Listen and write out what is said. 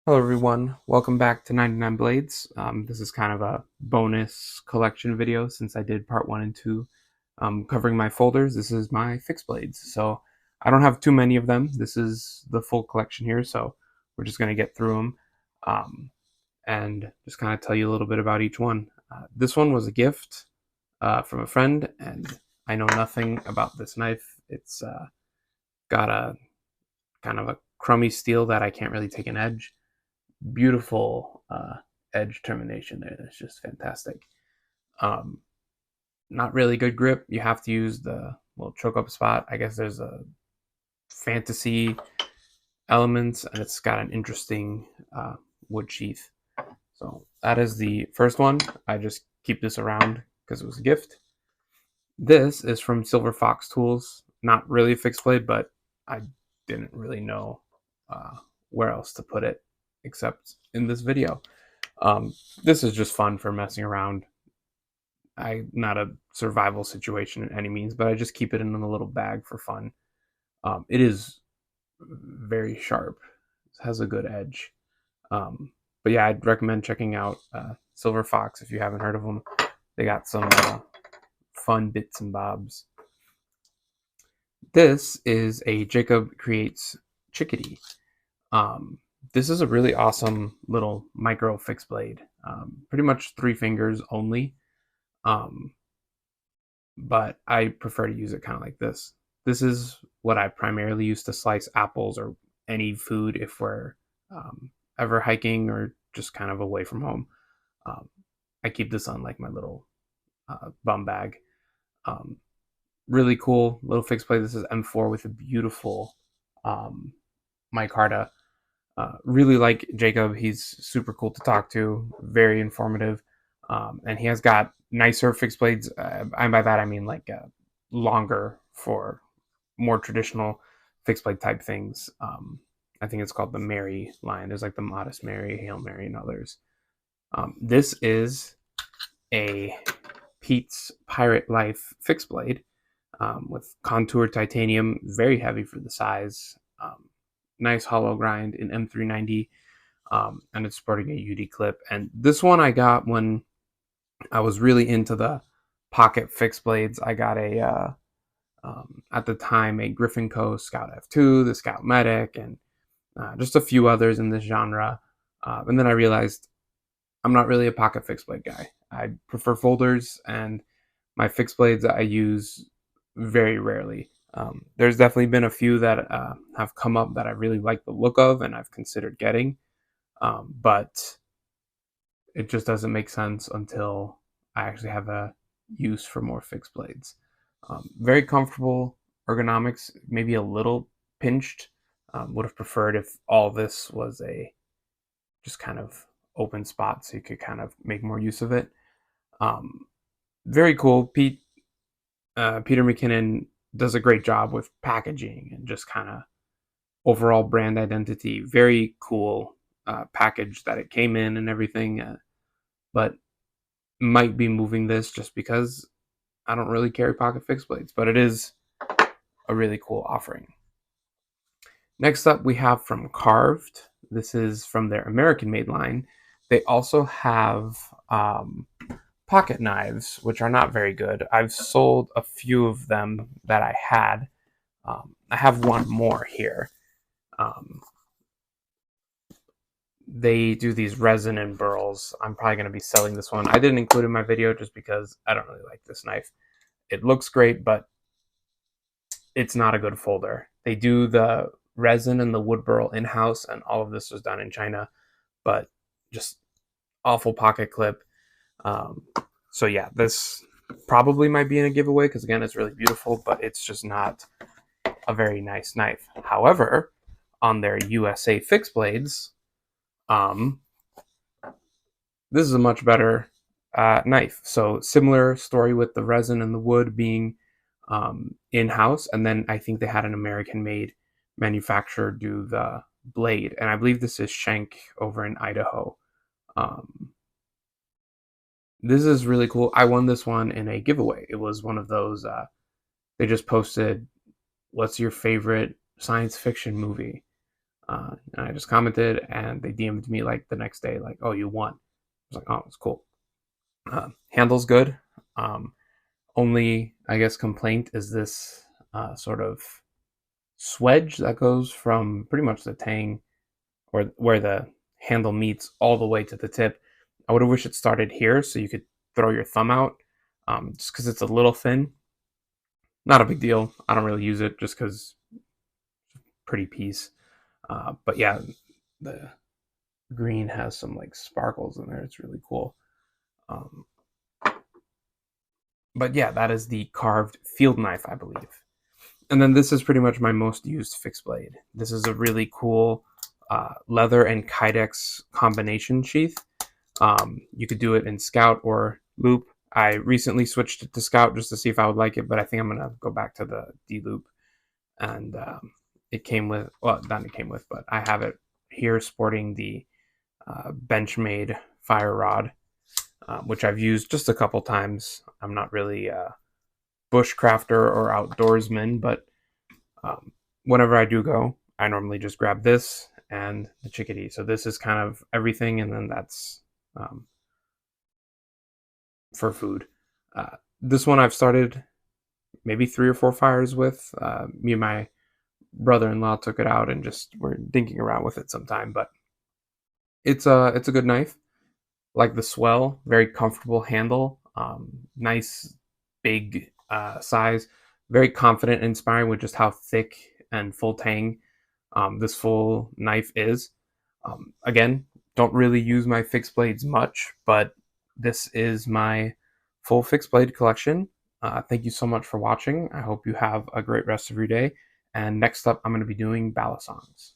Hello everyone, welcome back to 99 Blades. This is kind of a bonus collection video since I did part 1 and 2 covering my folders. This is my fixed blades. So I don't have too many of them. This is the full collection here, so we're just going to get through them and just kind of tell you a little bit about each one. This one was a gift from a friend, and I know nothing about this knife. It's got a kind of a crummy steel that I can't really take an edge. Beautiful edge termination there. That's just fantastic. Um, Not really good grip. You have to use the little choke up spot. I guess there's a fantasy elements, and it's got an interesting wood sheath. So that is the first one. I just keep this around because it was a gift. This is from Silver Fox Tools. Not really a fixed blade, but I didn't really know uh, where else to put it except in this video. This is just fun for messing around. Not a survival situation in any means, but I just keep it in a little bag for fun. It is very sharp. It has a good edge. But yeah, I'd recommend checking out Silver Fox if you haven't heard of them. They got some fun bits and bobs. This is a Jacob Creates Chickadee. This is a really awesome little micro fixed blade. Pretty much 3 fingers only. But I prefer to use it kind of like this. This is what I primarily use to slice apples or any food if we're ever hiking or just kind of away from home. Um, I keep this on like my little bum bag. Um, Really cool little fixed blade. This is M4 with a beautiful micarta. Really like Jacob. He's super cool to talk to, very informative, and he has got nicer fixed blades. And by that I mean like longer for more traditional fixed blade type things. I think it's called the Mary line. There's like the Modest Mary, Hail Mary, and others. This is a Pete's Pirate Life fixed blade with contoured titanium, very heavy for the size. Nice hollow grind in M390, and it's sporting a UD clip. And this one I got when I was really into the pocket fixed blades. I got at the time, a Griffin Co. Scout F2, the Scout Medic, and just a few others in this genre. And then I realized I'm not really a pocket fixed blade guy. I prefer folders, and my fixed blades I use very rarely. There's definitely been a few that have come up that I really like the look of and I've considered getting, but it just doesn't make sense until I actually have a use for more fixed blades. Very comfortable ergonomics, maybe a little pinched. Would have preferred if all this was a just kind of open spot so you could kind of make more use of it. Um, Very cool. Peter McKinnon does a great job with packaging and just kind of overall brand identity. Very cool package that it came in and everything, but might be moving this just because I don't really carry pocket fixed blades, but it is a really cool offering. Next up, we have from Carved. This is from their American made line. They also have pocket knives, which are not very good. I've sold a few of them that I had. I have one more here. Um, they do these resin and burls. I'm probably going to be selling this one. I didn't include it in my video just because I don't really like this knife. It looks great, but it's not a good folder. They do the resin and the wood burl in-house, and all of this was done in China, but just awful pocket clip. So yeah, this probably might be in a giveaway because again, it's really beautiful, but it's just not a very nice knife. However, on their USA fixed blades, this is a much better knife. So similar story with the resin and the wood being in-house, and then I think they had an American-made manufacturer do the blade, and I believe this is Schenk over in Idaho. This is really cool. I won this one in a giveaway. It was one of those. They just posted, "What's your favorite science fiction movie?" And I just commented, and they DM'd me like the next day, like, "Oh, you won." I was like, "Oh, it's cool." Handle's good. Um, Only, I guess, complaint is this sort of swedge that goes from pretty much the tang, or where the handle meets, all the way to the tip. I would have wished it started here so you could throw your thumb out, just because it's a little thin. Not a big deal. I don't really use it just because pretty piece. But yeah, the green has some like sparkles in there. It's really cool. Um, but yeah, that is the carved field knife, I believe. And then this is pretty much my most used fixed blade. This is a really cool leather and kydex combination sheath. You could do it in Scout or Loop. I recently switched it to Scout just to see if I would like it, but I think I'm gonna go back to the D Loop. And it came with, well, not it came with, but I have it here sporting the Benchmade fire rod, which I've used just a couple times. I'm not really a bushcrafter or outdoorsman, but whenever I do go, I normally just grab this and the chickadee. So this is kind of everything, and then that's um, for food. This one I've started maybe 3 or 4 fires with. Me and my brother-in-law took it out and just were dinking around with it sometime. But it's a good knife. Like the swell, very comfortable handle, nice big size, very confident and inspiring with just how thick and full tang this full knife is. Again, don't really use my fixed blades much, but this is my full fixed blade collection. Thank you so much for watching. I hope you have a great rest of your day. And next up, I'm going to be doing balisongs.